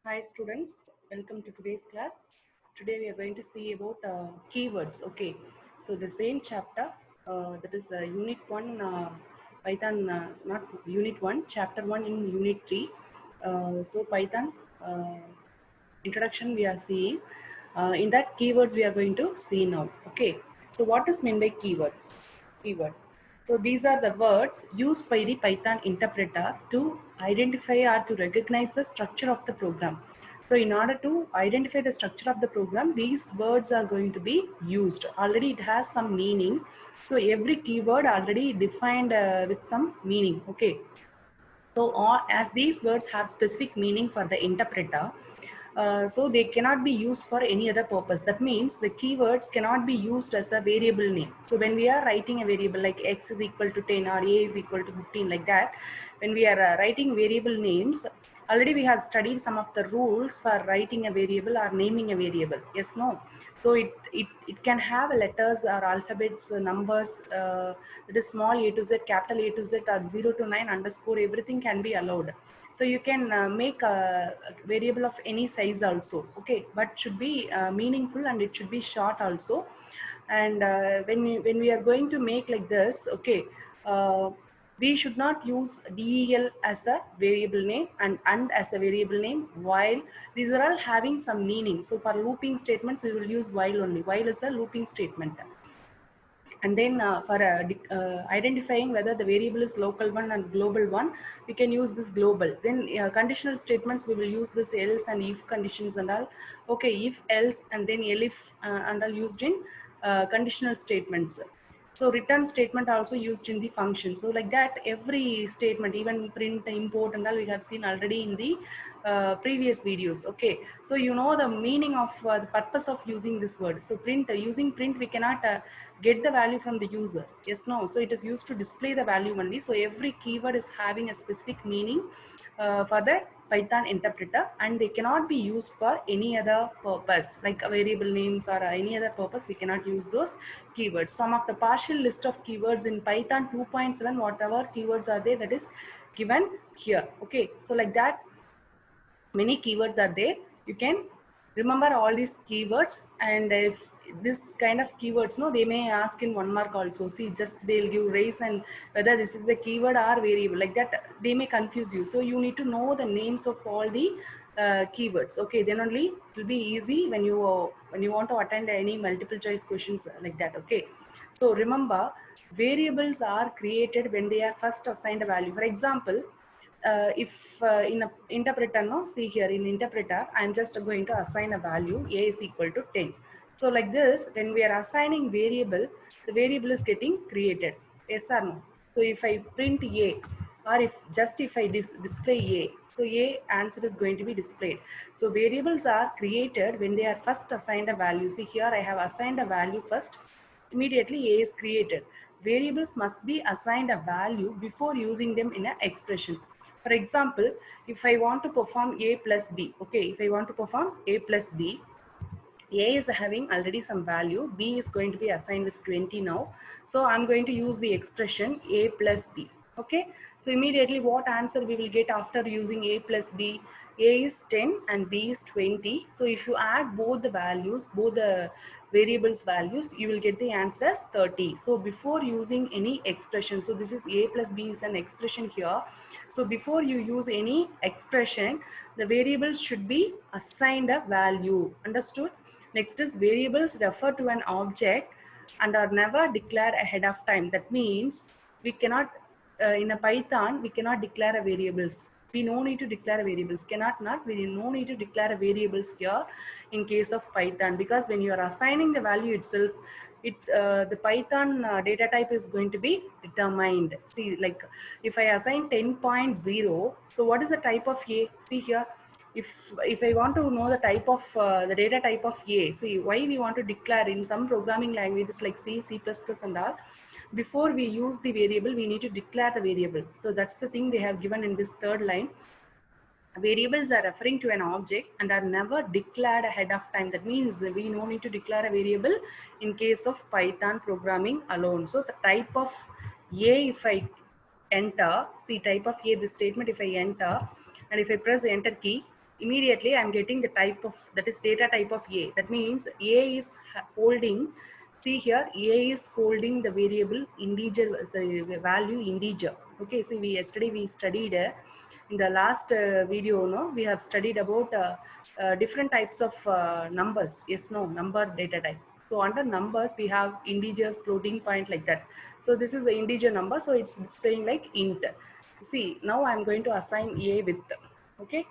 Hi students, welcome to today's class. Today we are going to see about keywords. Okay, so the same chapter that is Unit 1 Python, not Unit 1, Chapter 1 in Unit 3. So Python introduction we are seeing. In that keywords we are going to see now. Okay, so what is meant by keywords? Keyword. So these are the words used by the Python interpreter to identify or to recognize the structure of the program. So in order to identify the structure of the program, these words are going to be used. Already it has some meaning. So every keyword already defined with some meaning. Okay. So as these words have specific meaning for the interpreter, so they cannot be used for any other purpose. That means the keywords cannot be used as a variable name. So when we are writing a variable like x is equal to 10 or a is equal to 15 like that, when we are writing variable names, already we have studied some of the rules for writing a variable or naming a variable. Yes, no. So it can have letters or alphabets, numbers, that is small a to z, capital A to z, or 0 to 9 underscore, everything can be allowed. So you can make a variable of any size also, okay, but should be meaningful and it should be short also. And when we are going to make like this, okay, uh, we should not use del as the variable name and as a variable name, while these are all having some meaning. So for looping statements we will use while only. While is a looping statement. And then for identifying whether the variable is local one and global one, we can use this global. Then conditional statements, we will use this else and if conditions and all. Okay, if else and then elif and all used in conditional statements. So return statement also used in the function. So like that, every statement, even print, import and all, we have seen already in the previous videos. Okay, so you know the meaning of the purpose of using this word. So print, using print, we cannot get the value from the user. Yes, no. So it is used to display the value only. So every keyword is having a specific meaning for the Python interpreter, and they cannot be used for any other purpose like variable names or any other purpose. We cannot use those keywords. Some of the partial list of keywords in Python 2.7, whatever keywords are there, that is given here. Okay, so like that, many keywords are there. You can remember all these keywords, and if this kind of keywords, no, they may ask in 1 mark also. See, just they'll give race and whether this is the keyword or variable, like that they may confuse you. So you need to know the names of all the keywords. Okay, then only it will be easy when you want to attend any multiple choice questions like that. Okay, so remember, variables are created when they are first assigned a value. For example, if in a interpreter, no, see here in interpreter, I'm just going to assign a value a is equal to 10. So like this, when we are assigning variable, the variable is getting created. Yes or no? So if I print a, or if I display a, so a answer is going to be displayed. So variables are created when they are first assigned a value. See here, I have assigned a value first, immediately a is created. Variables must be assigned a value before using them in an expression. For example, if I want to perform a plus b, okay, if I want to perform a plus b, a is having already some value, b is going to be assigned with 20 now. So I'm going to use the expression a plus b. Okay, so immediately what answer we will get after using a plus b? A is 10 and b is 20. So if you add both the values, both the variables values, you will get the answer as 30. So before using any expression, so this is a plus b is an expression here. So before you use any expression, the variables should be assigned a value. Understood? Next is variables refer to an object and are never declared ahead of time. That means we cannot, in a Python, we cannot declare a variables. We no need to declare a variables. Cannot not, we no need to declare a variables here in case of Python, because when you are assigning the value itself, the Python data type is going to be determined. See, like if I assign 10.0, so what is the type of A? See here, if I want to know the type of the data type of A, see why we want to declare in some programming languages like C, C++ and all. Before we use the variable, we need to declare the variable. So that's the thing they have given in this third line. Variables are referring to an object and are never declared ahead of time. That means we no need to declare a variable in case of Python programming alone. So the type of A, if I enter, see type of A, this statement, if I enter and if I press the enter key, immediately I'm getting the type of, that is data type of A. That means A is holding, see here, A is holding the variable integer, the value integer. Okay, so yesterday we studied in the last video, no, we have studied about different types of numbers. Yes, no, number data type. So under numbers we have integers, floating point, like that. So this is the integer number, so it's saying like int. See, now I'm going to assign A with, okay,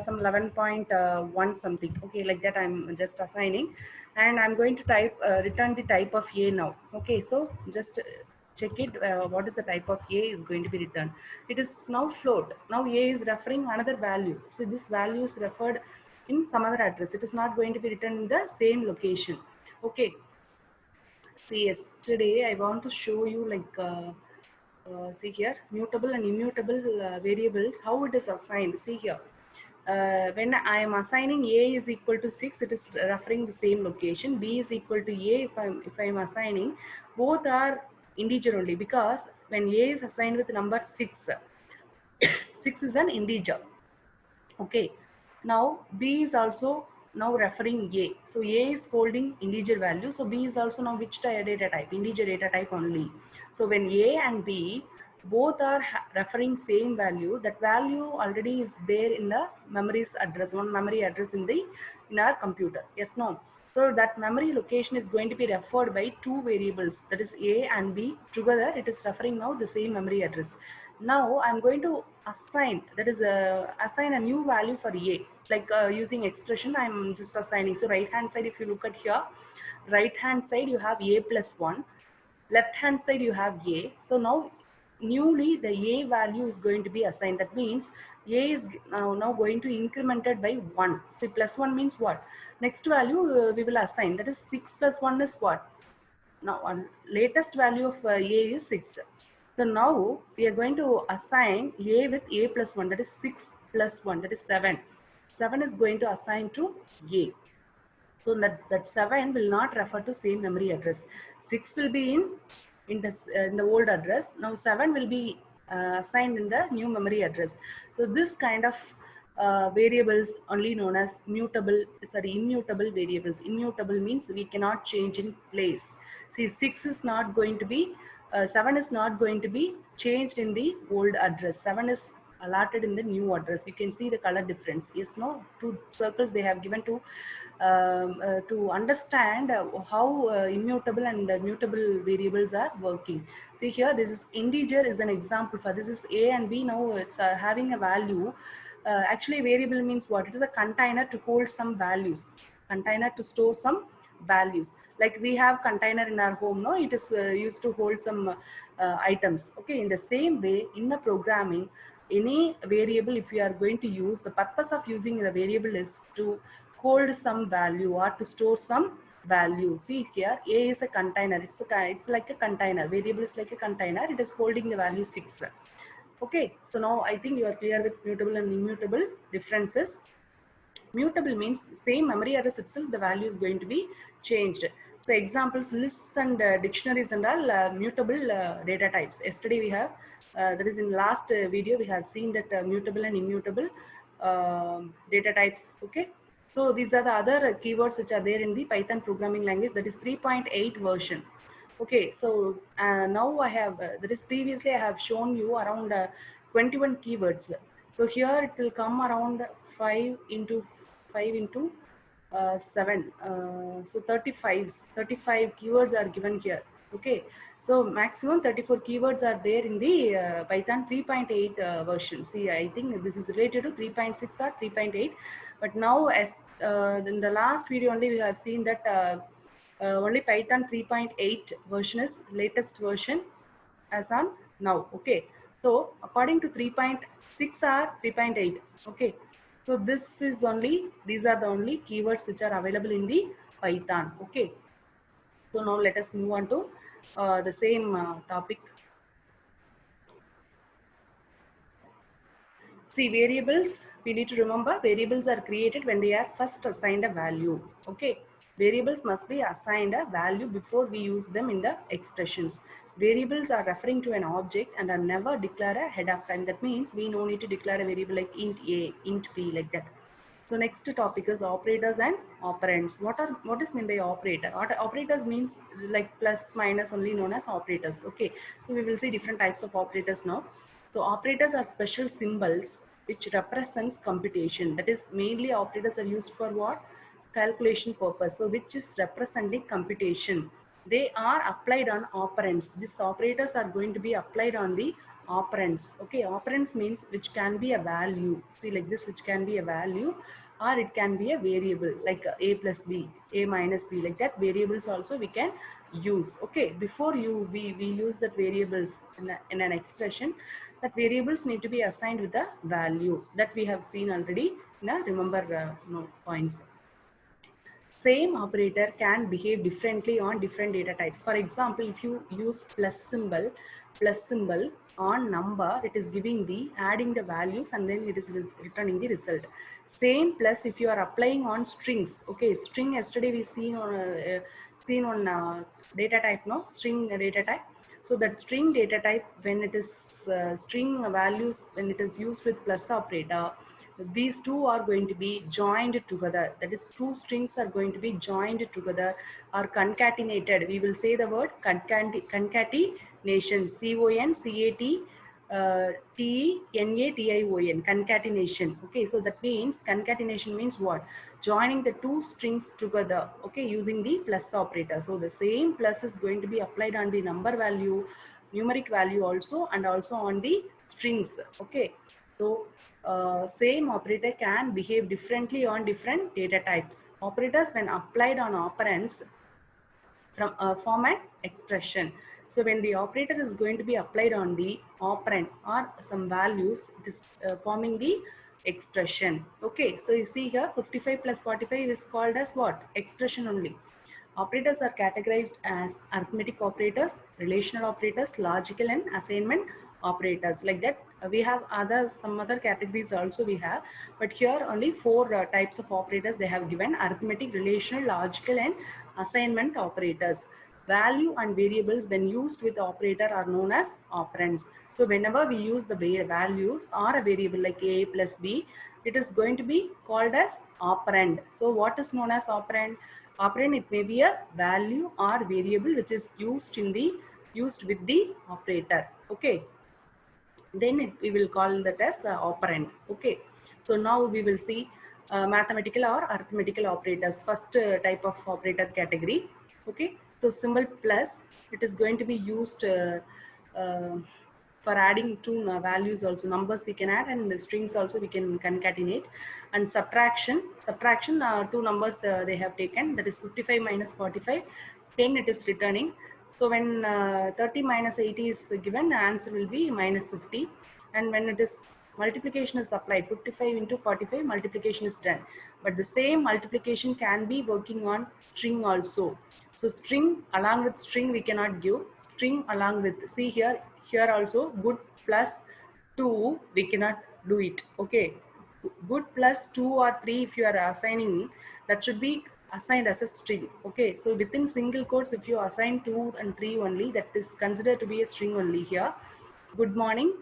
some 11.1 something, okay, like that I'm just assigning, and I'm going to type return the type of A now. Okay, so just check it, what is the type of A is going to be returned. It is now float. Now A is referring another value, so this value is referred in some other address. It is not going to be written in the same location. Okay, see, yesterday I want to show you like see here, mutable and immutable variables, how it is assigned. See here, when I am assigning A is equal to 6, it is referring the same location. B is equal to A, if I am assigning, both are integer only, because when A is assigned with number 6, 6 is an integer. Okay, now B is also now referring A. So A is holding integer value. So B is also now which data type? Integer data type only. So when A and B both are referring same value, that value already is there in the memory's address, one memory address in our computer. Yes, no. So that memory location is going to be referred by two variables, that is A and B. Together it is referring now the same memory address. Now I'm going to assign, that is assign a new value for A, like using expression I'm just assigning. So right hand side, if you look at here, right hand side you have A plus 1, left hand side you have A. So now newly the A value is going to be assigned. That means A is now going to incremented by 1. So plus 1 means what? Next value we will assign, that is 6 plus 1 is what? Now latest value of A is 6. So now we are going to assign A with A plus 1, that is 6 plus 1, that is 7. 7 is going to assign to A. So that 7 will not refer to same memory address. 6 will be in the old address. Now 7 will be assigned in the new memory address. So this kind of variables only known as immutable variables. Immutable means we cannot change in place. See, 6 is not going to be 7 is not going to be changed in the old address. 7 is allotted in the new address. You can see the color difference. Yes, no, two circles they have given to understand how immutable and mutable variables are working. See here, this is integer is an example for this is A and B. Now it's having a value. Actually, variable means what? It is a container to hold some values, container to store some values. Like we have container in our home, no, it is used to hold some items. Okay, in the same way, in the programming, any variable if you are going to use, the purpose of using the variable is to hold some value or to store some value. See here, A is a container. It's like a container. Variable is like a container. It is holding the value 6. Okay, so now I think you are clear with mutable and immutable differences. Mutable means same memory address itself, the value is going to be changed. So examples, lists and dictionaries and all mutable data types. Yesterday we have, that is in last video, we have seen that mutable and immutable data types. Okay. So these are the other keywords which are there in the Python programming language, that is 3.8 version. Okay, so now I have, that is previously I have shown you around 21 keywords. So here it will come around 5 into 7. So 35 keywords are given here. Okay, so maximum 34 keywords are there in the Python 3.8 version. See, I think this is related to 3.6 or 3.8. But now as in the last video only we have seen that only Python 3.8 version is latest version as on now. Okay, so according to 3.6 or 3.8. Okay, so this is only, these are the only keywords which are available in the Python. Okay, so now let us move on to the same topic. See, variables, we need to remember variables are created when they are first assigned a value. Okay, variables must be assigned a value before we use them in the expressions. Variables are referring to an object and are never declared ahead of time. That means we no need to declare a variable like int A, int B, like that. So next topic is operators and operands. What is meant by operator? Operators means like plus minus only known as operators. Okay, so we will see different types of operators now. So operators are special symbols which represents computation. That is mainly operators are used for what? Calculation purpose. So which is representing computation. They are applied on operands. These operators are going to be applied on the operands. Okay, operands means which can be a value. See like this, which can be a value, or it can be a variable like a plus b, a minus b, like that. Variables also we can use. Okay, before we use that variables in an expression, that variables need to be assigned with a value that we have seen already in a remember points. Same operator can behave differently on different data types. For example, if you use plus symbol on number, it is giving the adding the values and then it is returning the result. Same plus if you are applying on strings. Okay, string yesterday we seen on data type, no, string data type. So that string data type, when it is string values, when it is used with plus operator, these two are going to be joined together. That is, two strings are going to be joined together or concatenated. We will say the word concatenation, concatenation. Okay, so that means concatenation means what? Joining the two strings together, okay, using the plus operator. So the same plus is going to be applied on the number value, numeric value also, and also on the strings. Okay, so same operator can behave differently on different data types. Operators, when applied on operands, from form an expression. So when the operator is going to be applied on the operand or some values, it is forming the expression. Okay, so you see here 55 plus 45 is called as what? Expression only. Operators are categorized as arithmetic operators, relational operators, logical and assignment operators. Like that, we have some other categories also we have, but here only four types of operators they have given: arithmetic, relational, logical, and assignment operators. Value and variables when used with operator are known as operands. So whenever we use the values or a variable like a plus b, it is going to be called as operand. So what is known as operand? Operand, it may be a value or variable which is used with the operator. Okay, then we will call that as operand. Okay, so now we will see mathematical or arithmetical operators. First type of operator category. Okay, so symbol plus, it is going to be used uh, for adding two values also. Numbers we can add and the strings also we can concatenate. And subtraction, two numbers they have taken, that is 55 minus 45, 10 it is returning. So when 30 minus 80 is given, the answer will be minus 50. And when it is multiplication is applied, 55 into 45, multiplication is done. But the same multiplication can be working on string also. So string along with string we cannot give. String along with, see here also good plus 2 we cannot do it. Okay, good plus 2 or 3 if you are assigning, that should be assigned as a string. Okay, so within single quotes if you assign 2 and 3 only, that is considered to be a string only here. Good morning,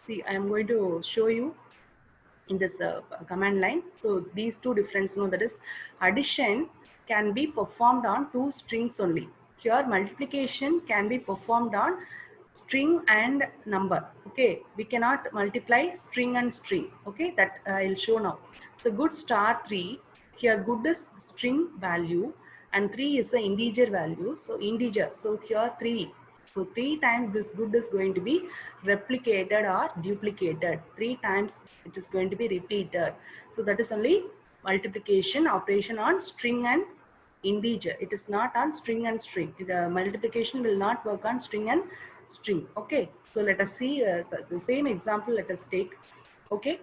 see I am going to show you in this command line. So these two difference, that is addition can be performed on two strings only. Here multiplication can be performed on string and number. Okay, we cannot multiply string and string. Okay, that I'll show now. So good star 3, here good is string value and 3 is the integer value. So integer, so here 3. So 3 times this good is going to be replicated or duplicated. 3 times it is going to be repeated. So that is only multiplication operation on string and integer. It is not on string and string. The multiplication will not work on string and string. Okay. So let us see the same example. Let us take. Okay.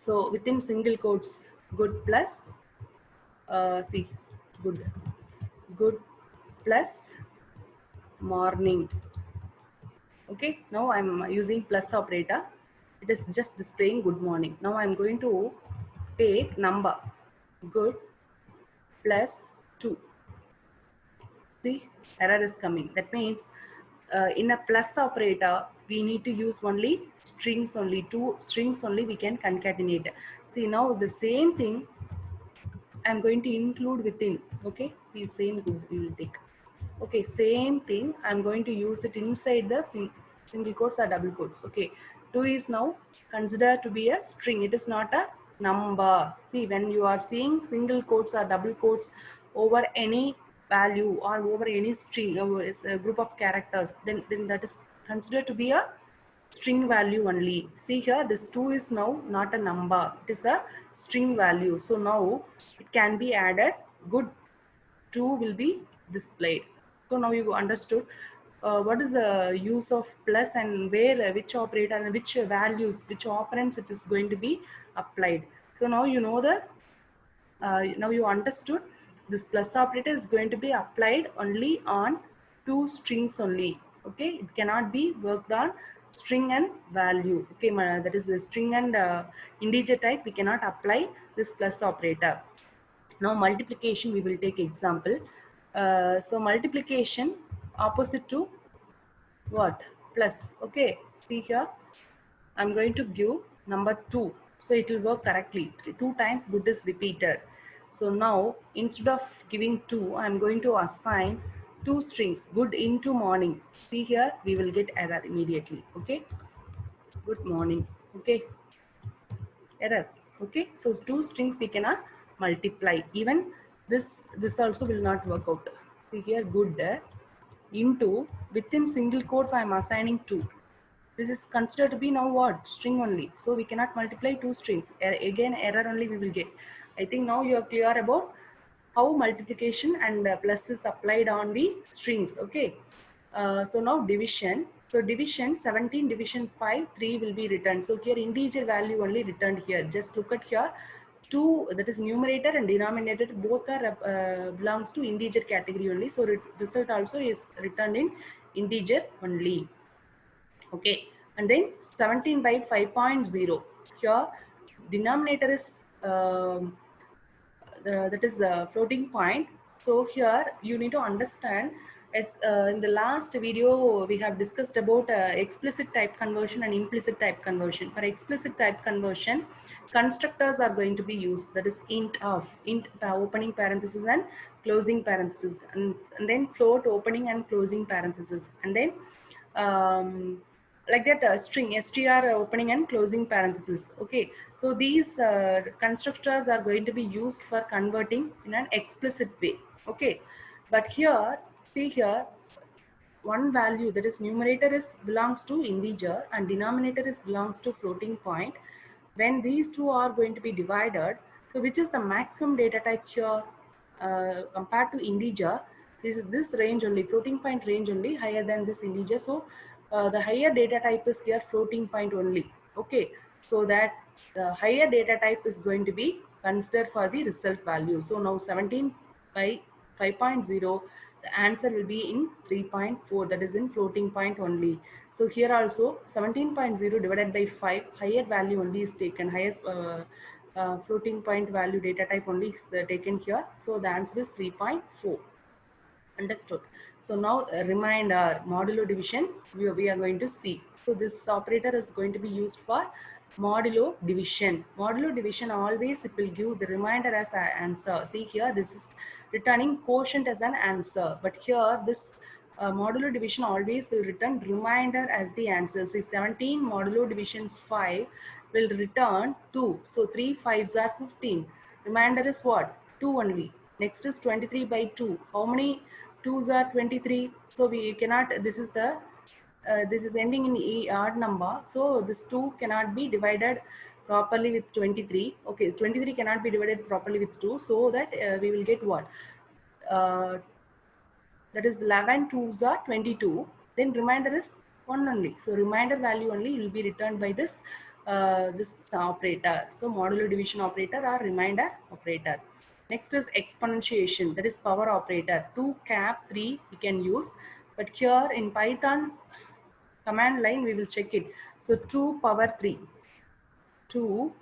So within single quotes, good plus, see, good plus morning. Okay, now I'm using plus operator. It is just displaying good morning. Now I'm going to take number good plus 2. See, error is coming. That means in a plus operator, we need to use only strings only, two strings only we can concatenate. See, now the same thing I'm going to include within. Okay, see, same good we will take. Okay, same thing I'm going to use it inside the single quotes or double quotes. Okay, 2 is now considered to be a string, it is not a number. See, when you are seeing single quotes or double quotes over any value or over any string, a group of characters, then that is considered to be a string value only. See here, this 2 is now not a number, it is a string value. So now it can be added, good 2 will be displayed. So now you understood what is the use of plus and where, which operator and which values, which operands it is going to be applied. So now you know the, now you understood this plus operator is going to be applied only on two strings only. Okay, it cannot be worked on string and value. Okay, that is the string and integer type, we cannot apply this plus operator. Now multiplication we will take example. So multiplication opposite to what? Plus. Okay, see here, I'm going to give number 2. So it will work correctly. 2 times good is repeated. So now instead of giving 2, I'm going to assign 2 strings, good into morning. See here, we will get error immediately. Okay, good morning. Okay, error. Okay, so 2 strings we cannot multiply. Even this also will not work out. See here, good into, within single quotes I am assigning 2. This is considered to be now what? String only. So we cannot multiply 2 strings. Again error only we will get. I think now you are clear about how multiplication and plus is applied on the strings. Okay. So now division. So division 17 division 5 3 will be returned. So here integer value only returned here. Just look at here. 2, that is numerator and denominator, both are belongs to integer category only. So result also is returned in integer only. Okay, and then 17 by 5.0. Here denominator is that is the floating point. So here you need to understand, as in the last video we have discussed about explicit type conversion and implicit type conversion. For explicit type conversion, constructors are going to be used, that is int of, int opening parenthesis and closing parenthesis, and then float opening and closing parenthesis, and then like that string str opening and closing parenthesis. Okay, so these constructors are going to be used for converting in an explicit way. Okay, but here, see here, one value, that is numerator is belongs to integer and denominator is belongs to floating point. When these two are going to be divided, so which is the maximum data type here compared to integer? This is this range only, floating point range only, higher than this integer. So the higher data type is here floating point only. Okay, so that the higher data type is going to be considered for the result value. So now 17 by 5.0, the answer will be in 3.4, that is in floating point only. So here also 17.0 divided by 5, higher value only is taken, higher floating point value data type only is taken here. So the answer is 3.4. Understood. So now reminder, modulo division we are going to see. So this operator is going to be used for modulo division. Modulo division always it will give the remainder as an answer. See here, this is returning quotient as an answer, but here this modulo division always will return remainder as the answer. See, 17 modulo division 5 will return 2. So 3 5s are 15. Remainder is what? 2 only. Next is 23 by 2. How many 2s are 23? So we cannot, this is the this is ending in E odd number. So this 2 cannot be divided properly with 23. Okay, 23 cannot be divided properly with 2. So that we will get what? That is 11 2s are 22. Then remainder is 1 only. So remainder value only will be returned by this this operator. So modulo division operator or remainder operator. Next is exponentiation, that is power operator. 2 cap 3 we can use, but here in Python command line we will check it. So 2 power 3, 2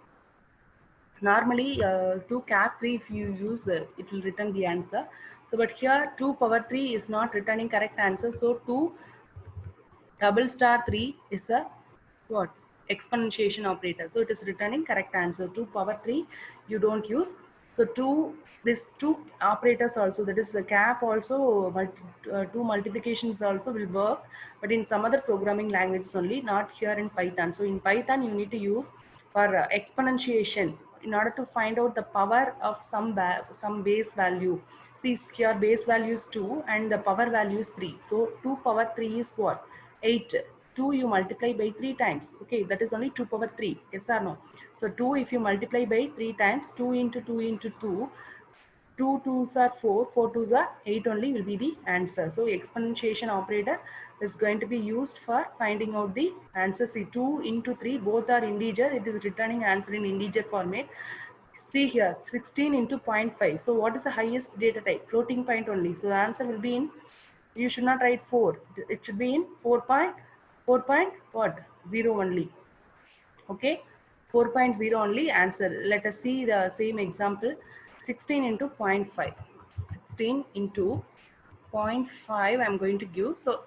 normally 2 cap 3 if you use it will return the answer. So but here 2 power 3 is not returning correct answer. So 2 Double star 3 is a what? Exponentiation operator. So it is returning correct answer. 2 power 3 you don't use. So this two operators also, that is the cap also, two multiplications also will work, but in some other programming languages only, not here in Python. So in Python you need to use for exponentiation in order to find out the power of some base value. See here base value is 2 and the power value is 3. So 2 power 3 is what? 8. 2 you multiply by 3 times. Okay, that is only 2 power 3. Yes or no? So 2 if you multiply by 3 times, 2 into 2 into 2, 2 twos are 4, 4 twos are 8 only will be the answer. So exponentiation operator is going to be used for finding out the answer. See 2 into 3 both are integer. It is returning answer in integer format. See here 16 into 0.5. So what is the highest data type? Floating point only. So the answer will be in, you should not write 4. It should be in 4 point what? 0 only. Okay, 4.0 only answer. Let us see the same example. 16 into 0.5. 16 into 0.5 I'm going to give. So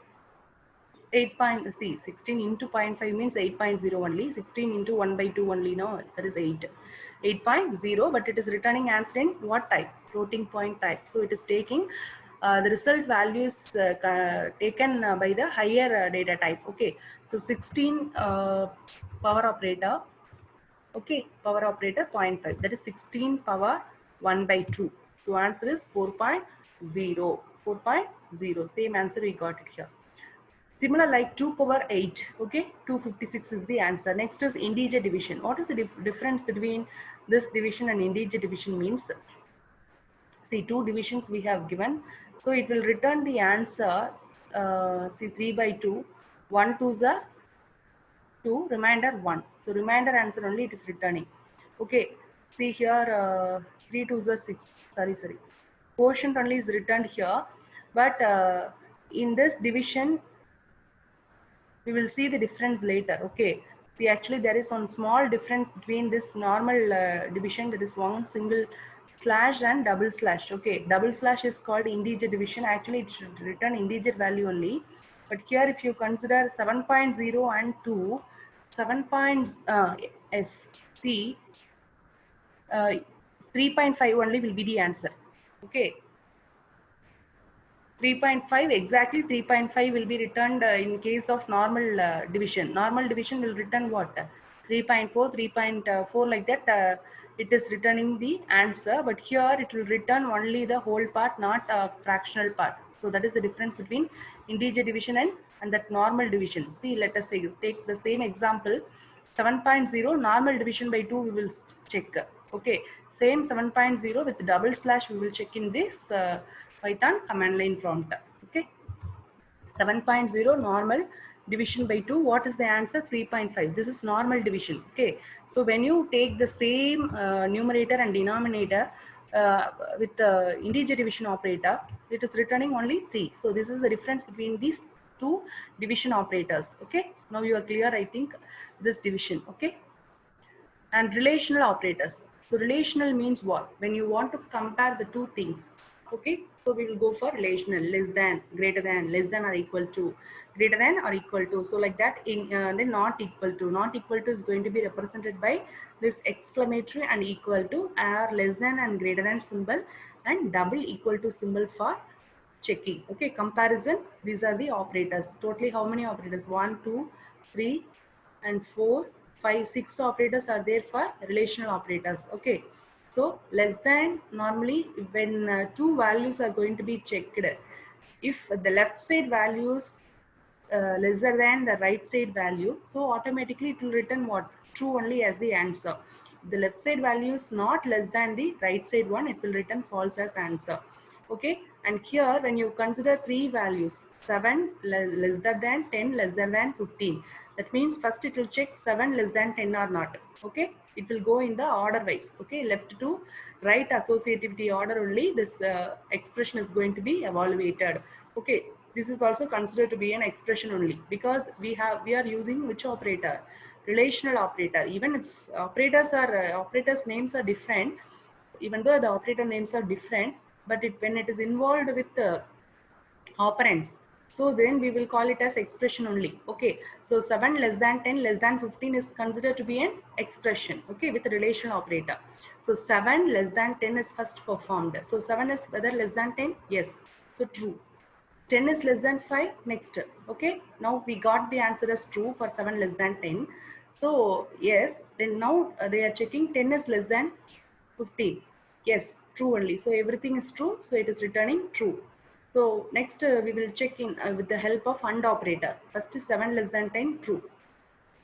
8 point, see 16 into 0.5 means 8.0 only. 16 into 1 by 2 only, no, that is 8. 8.0, but it is returning answer in what type? Floating point type. So it is taking the result value is taken by the higher data type. Okay, so 16 power operator. Okay, power operator 0.5, that is 16 power 1 by 2. So answer is 4.0. 4.0, same answer we got it here. Similar like 2 power 8, okay, 256 is the answer. Next is integer division. What is the difference between this division and integer division means? See, two divisions we have given. So it will return the answer, see 3 by 2, 1 2 is a 2, remainder 1. So remainder answer only it is returning. Okay, see here 3 2s are 6. Sorry. Quotient only is returned here, but in this division we will see the difference later. Okay, see actually there is one small difference between this normal division, that is one single slash and double slash. Okay, double slash is called integer division. Actually it should return integer value only, but here if you consider 7.0 and 2, 7 points see 3.5 only will be the answer. Okay, 3.5, exactly 3.5 will be returned in case of normal division. Normal division will return what? 3.4, 3.4 like that. It is returning the answer, but here it will return only the whole part, not a fractional part. So that is the difference between integer division and that normal division. See, let us say, take the same example. 7.0 normal division by 2 we will check. Okay, same 7.0 with double slash we will check in this Python command line prompt. Okay, 7.0 normal division by 2, what is the answer? 3.5. This is normal division. Okay, so when you take the same numerator and denominator with the integer division operator, it is returning only 3. So this is the difference between these two division operators. Okay, now you are clear, I think, this division. Okay, and relational operators. So relational means what? When you want to compare the two things. Okay, so we will go for relational, less than, greater than, less than or equal to, greater than or equal to. So like that, in then not equal to. Not equal to is going to be represented by this exclamatory and equal to, or less than and greater than symbol, and double equal to symbol for checking. Okay, comparison. These are the operators. Totally how many operators? 1 2 3 and 4 5 6 operators are there for relational operators. Okay, so less than, normally when two values are going to be checked, if the left side values lesser than the right side value, so automatically it will return what? True only as the answer. The left side value is not less than the right side one, it will return false as answer. Okay, and here when you consider three values, 7 lesser than, 10 lesser than 15, that means first it will check 7 less than 10 or not. Okay, it will go in the order wise. Okay, left to right associativity order only this expression is going to be evaluated. Okay, this is also considered to be an expression only, because we are using which operator? Relational operator. Even if operators names are different, even though the operator names are different, but when it is involved with operands, So then we will call it as expression only. Okay. So 7 less than 10 less than 15 is considered to be an expression. Okay, with a relational operator. So 7 less than 10 is first performed. So 7 is whether less than 10? Yes. So true. 10 is less than 5, next. Okay, now we got the answer as true for 7 less than 10. So yes, then now they are checking 10 is less than 15. Yes, true only. So everything is true, so it is returning true. So next we will check in with the help of AND operator. First is 7 less than 10, true,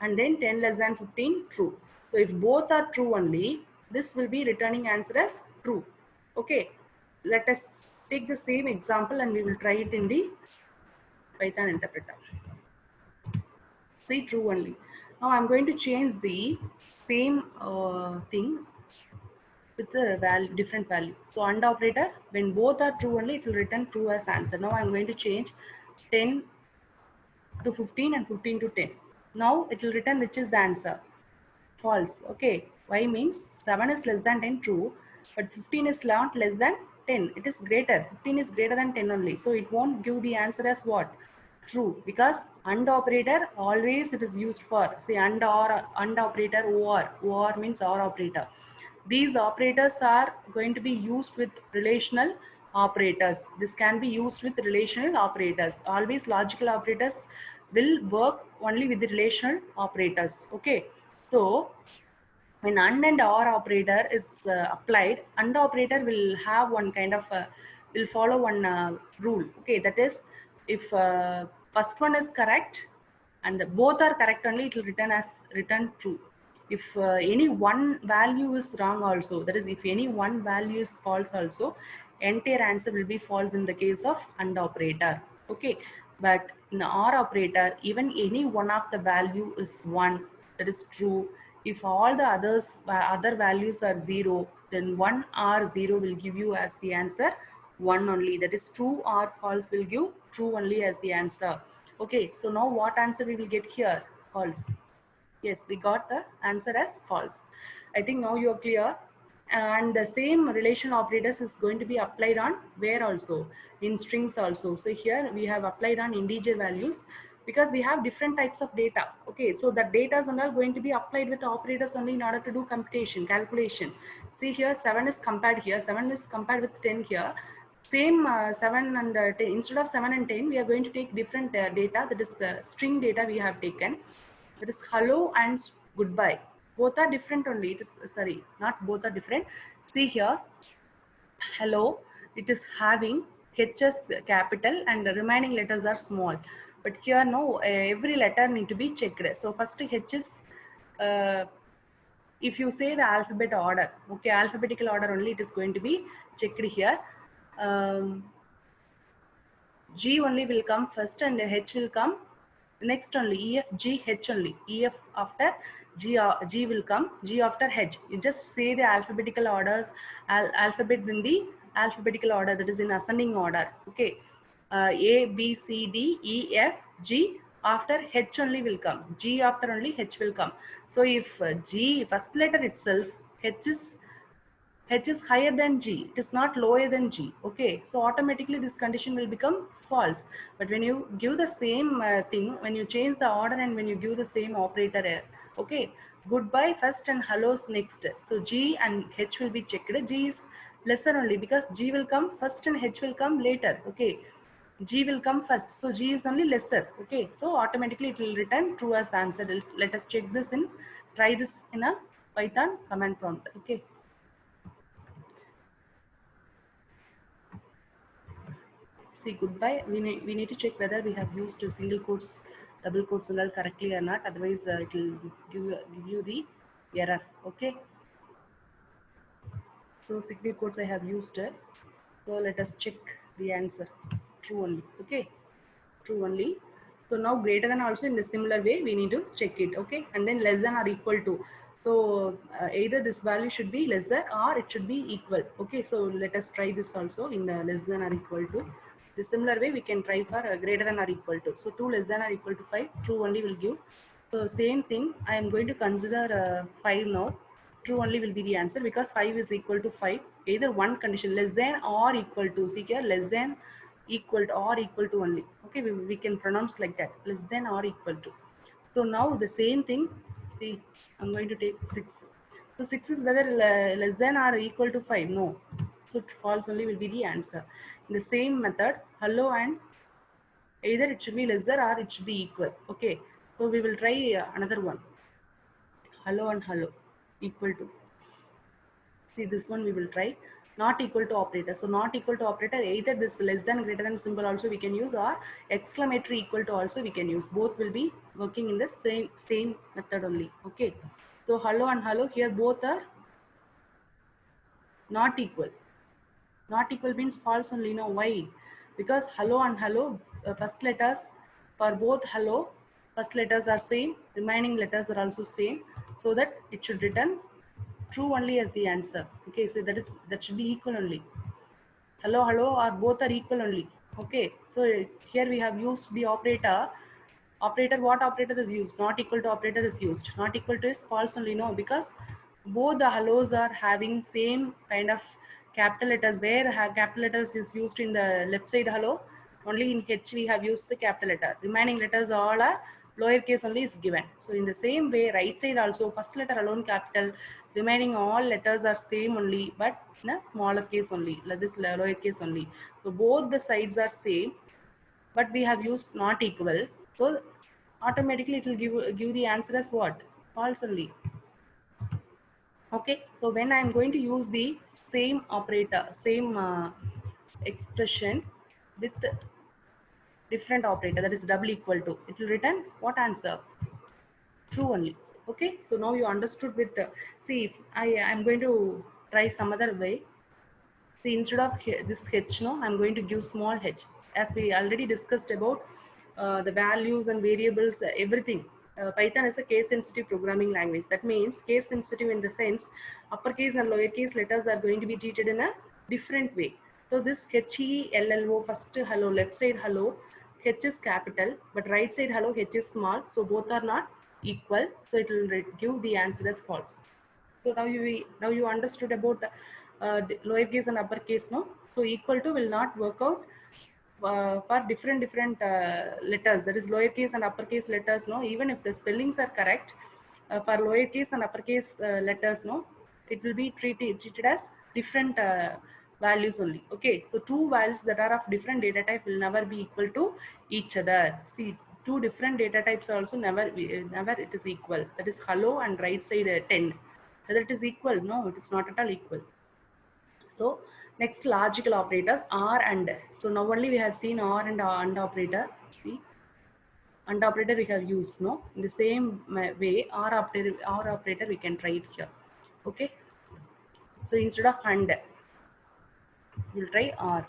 and then 10 less than 15, true. So if both are true only, this will be returning answer as true. Okay, let us take the same example and we will try it in the Python interpreter. See, true only. Now I'm going to change the same thing with a value, different value. So AND operator, when both are true only, it will return true as answer. Now I'm going to change 10 to 15 and 15 to 10. Now it will return which is the answer. False. Okay. Why means 7 is less than 10, true, but 15 is not less than 10. It is greater. 15 is greater than 10 only. So it won't give the answer as what? True. Because AND operator always it is used for, say, AND or AND operator, or means OR operator. These operators are going to be used with relational operators. This can be used with relational operators. Always logical operators will work only with the relational operators. Okay. So when and or operator is applied, and operator will have one kind of will follow one rule. Okay, that is, if first one is correct and both are correct only, it will return as return true. If any one value is wrong also, that is, if any one value is false also, entire answer will be false in the case of AND operator. Okay, but in the OR operator, even any one of the value is 1, that is true. If all the other values are 0, then 1 or 0 will give you as the answer 1 only. That is, true or false will give true only as the answer. Okay, so now what answer we will get here? False. Yes, we got the answer as false. I think now you are clear. And the same relation operators is going to be applied on where also? In strings also. So here we have applied on integer values because we have different types of data. Okay, so the data are all going to be applied with operators only in order to do computation, calculation. See here, 7 is compared here, 7 is compared with 10 here. Same 7 and 10, instead of 7 and 10, we are going to take different data, that is the string data we have taken. That is hello and goodbye. Both are different only. It is, sorry, not both are different. See here, hello, it is having H's capital and the remaining letters are small. But here no, every letter need to be checked. So first H is, if you say the alphabet order, okay, alphabetical order only, it is going to be checked here. G only will come first and H will come next only. E, F, G, H only. E, F after G, G will come. G after H. You just say the alphabetical orders, alphabets in the alphabetical order, that is in ascending order. Okay. A, B, C, D, E, F, G. After H only will come. G after only H will come. So if G, first letter itself, H is higher than G, it is not lower than G. Okay, so automatically this condition will become false. But when you give the same thing, when you change the order and when you give the same operator, okay, goodbye first and hello's next. So G and H will be checked. G is lesser only because G will come first and H will come later. Okay, G will come first, so G is only lesser. Okay, so automatically it will return true as answer. Let us check this in, try this in a Python command prompt. Okay. See, goodbye, we need to check whether we have used single quotes, double quotes and all correctly or not. Otherwise, it will give you the error. Okay. So single quotes I have used it. So let us check the answer. True only. Okay. True only. So now greater than also in the similar way we need to check it. Okay. And then less than or equal to. So either this value should be lesser or it should be equal. Okay. So let us try this also in the less than or equal to. The similar way we can try for greater than or equal to. So 2 less than or equal to 5. True only will give. So same thing. I am going to consider 5 now. True only will be the answer because 5 is equal to 5. Either one condition less than or equal to. See here, less than equal to or equal to only. Okay, we can pronounce like that, less than or equal to. So now the same thing, see, I'm going to take 6. So 6 is whether less than or equal to 5, no. So false only will be the answer. In the same method, hello and either it should be lesser or it should be equal. Okay, so we will try another one. Hello and hello equal to. See, this one we will try. Not equal to operator. So not equal to operator, either this less than greater than symbol also we can use, or exclamatory equal to also we can use. Both will be working in the same method only. Okay. So hello and hello here both are not equal. Not equal means false only. No, why? Because hello and hello, first letters for both hello, first letters are same, remaining letters are also same, so that it should return true only as the answer. Okay, so that should be equal only. Hello, hello, or both are equal only. Okay, so here we have used the operator. Operator, what operator is used? Not equal to operator is used. Not equal to is false only, no, because both the hellos are having same kind of capital letters. Where capital letters is used in the left side hello, only in H we have used the capital letter. Remaining letters all are lowercase only is given. So in the same way, right side also first letter alone capital, remaining all letters are same only, but in a smaller case only, like this lowercase only. So both the sides are same, but we have used not equal. So automatically it will give the answer as what? False only. Okay, so when I am going to use the same operator, same expression with different operator, that is double equal to, it will return what answer? True only. Okay, so now you understood with see, if I am going to try some other way. See, instead of this h, no, I'm going to give small h. As we already discussed about the values and variables, everything. Python is a case-sensitive programming language. That means case-sensitive in the sense uppercase and lowercase letters are going to be treated in a different way. So this HELLO, first hello, left side hello, H is capital, but right side hello, H is small. So both are not equal. So it will give the answer as false. So now you understood about lowercase and uppercase, no? So equal to will not work out for different letters. That is lowercase and uppercase letters, no? Even if the spellings are correct, for lowercase and uppercase letters, no, it will be treated as different values only. Okay, so two values that are of different data type will never be equal to each other. See, two different data types also never it is equal. That is hello and right side 10. Whether it is equal? No, it is not at all equal. So next, logical operators, or and. So now only we have seen or and operator. See, and operator we have used, no, in the same way or operator we can try it here. Okay, so instead of and we'll try or.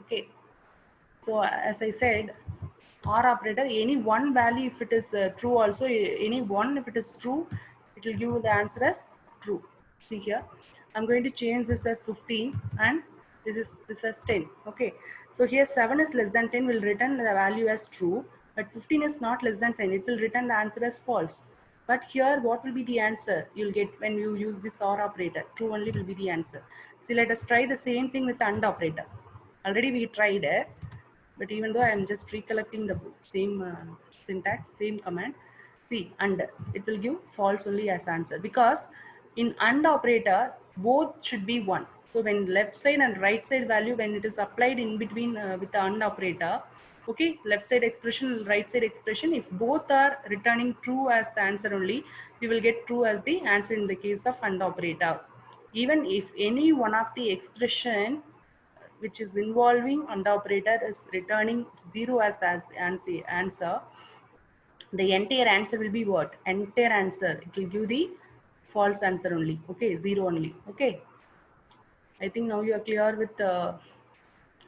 Okay, so as I said, or operator, any one value if it is true also, any one if it is true, it will give the answer as true. See here, I'm going to change this as 15 and this as 10. Okay, so here 7 is less than 10 will return the value as true, but 15 is not less than 10, it will return the answer as false. But here what will be the answer you'll get when you use this or operator? True only will be the answer. See, let us try the same thing with and operator. Already we tried it, but even though I am just recollecting the same syntax, same command, see, and it will give false only as answer, because in and operator both should be 1. So when left side and right side value, when it is applied in between with the and operator, okay, left side expression, right side expression, if both are returning true as the answer only, we will get true as the answer in the case of and operator. Even if any one of the expression which is involving and operator is returning 0 as the answer, the entire answer will be what? Entire answer. It will give the false answer only. Okay, 0 only. Okay. I think now you are clear with the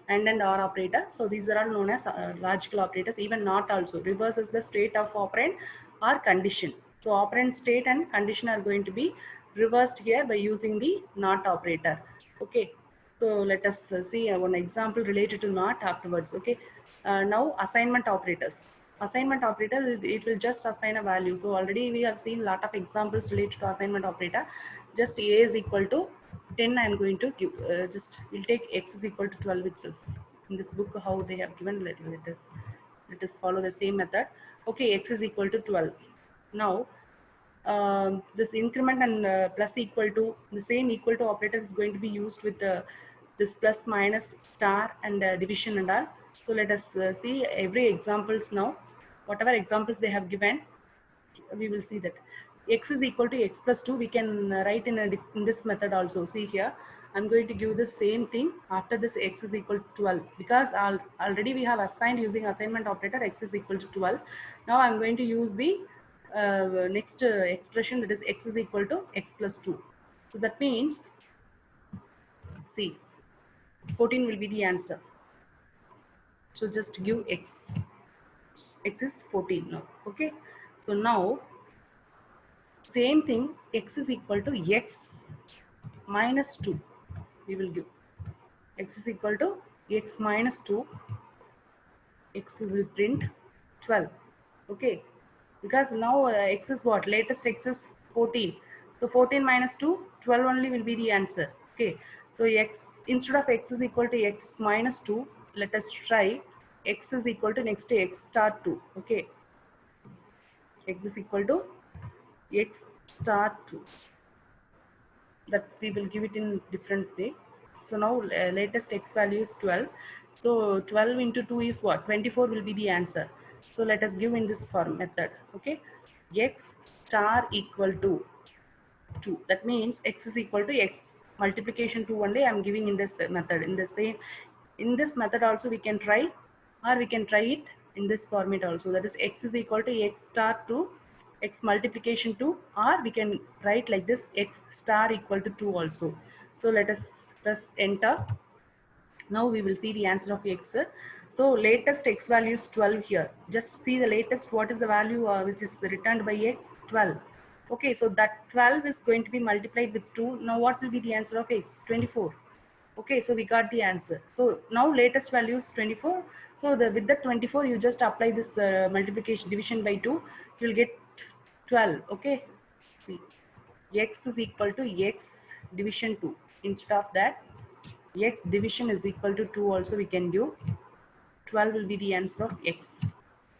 and or operator. So these are all known as logical operators. Even not also. Reverse is the state of operand or condition. So operand state and condition are going to be reversed here by using the not operator. Okay. So let us see one example related to not afterwards. Okay. Now assignment operators. Assignment operator, it will just assign a value. So already we have seen a lot of examples related to assignment operator. Just a is equal to 10. I am going to give just we'll take x is equal to 12 itself. in this book how they have given. Let us follow the same method. Okay, x is equal to 12. Now this increment and plus equal to, the same equal to operator is going to be used with this plus minus star and division and all. So let us see every examples now. Whatever examples they have given, we will see that x is equal to x plus 2 we can write in this method also. See here, I'm going to give the same thing after this x is equal to 12, because already we have assigned using assignment operator x is equal to 12. Now I'm going to use the next expression, that is x is equal to x plus 2. So that means, see, 14 will be the answer. So just give x is 14 now. Okay, so now same thing, x is equal to x minus 2 we will give. X is equal to x minus 2, x we will print 12. Okay, because now x is what, latest x is 14, so 14 minus 2, 12 only will be the answer. Okay, so x, instead of x is equal to x minus 2, let us try x is equal to next x star 2. Okay, x is equal to x star 2, that we will give it in different way. So now latest x value is 12. So 12 into 2 is what? 24 will be the answer. So let us give in this form method. Okay, x star equal to 2. That means x is equal to x multiplication 2 only I am giving in this method. In this method also we can try, or we can try it in this format also. That is x is equal to x star 2 x multiplication 2, or we can write like this x star equal to 2 also. So let us press enter. Now we will see the answer of x. So latest x value is 12 here. Just see the latest, what is the value which is returned by x? 12. Okay, so that 12 is going to be multiplied with 2. Now what will be the answer of x? 24. Okay, so we got the answer. So now latest value is 24. So with the 24 you just apply this multiplication, division by 2. You will get 12. Okay, see, x is equal to x division 2. Instead of that, x division is equal to 2 also we can do. 12 will be the answer of x.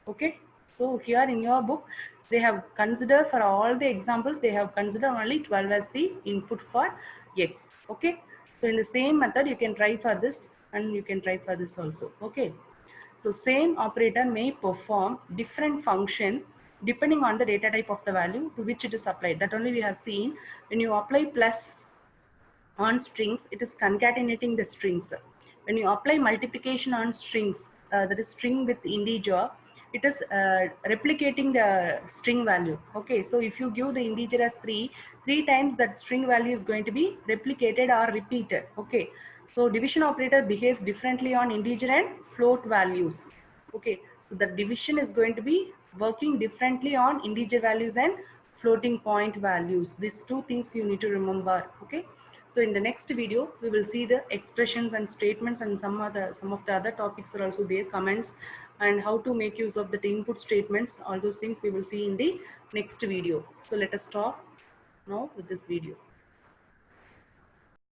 Okay, so here in your book they have considered, for all the examples they have considered only 12 as the input for x. Okay, so in the same method you can try for this and you can try for this also. Okay, so same operator may perform different function depending on the data type of the value to which it is applied. That only we have seen. When you apply plus on strings, it is concatenating the strings. When you apply multiplication on strings, that is string with integer, it is replicating the string value. Okay, so if you give the integer as 3 times, that string value is going to be replicated or repeated. Okay, so division operator behaves differently on integer and float values. Okay, so the division is going to be working differently on integer values and floating point values. These two things you need to remember. Okay, so in the next video we will see the expressions and statements, and some of the other topics are also there, comments, and how to make use of the input statements. All those things we will see in the next video. So let us stop now with this video.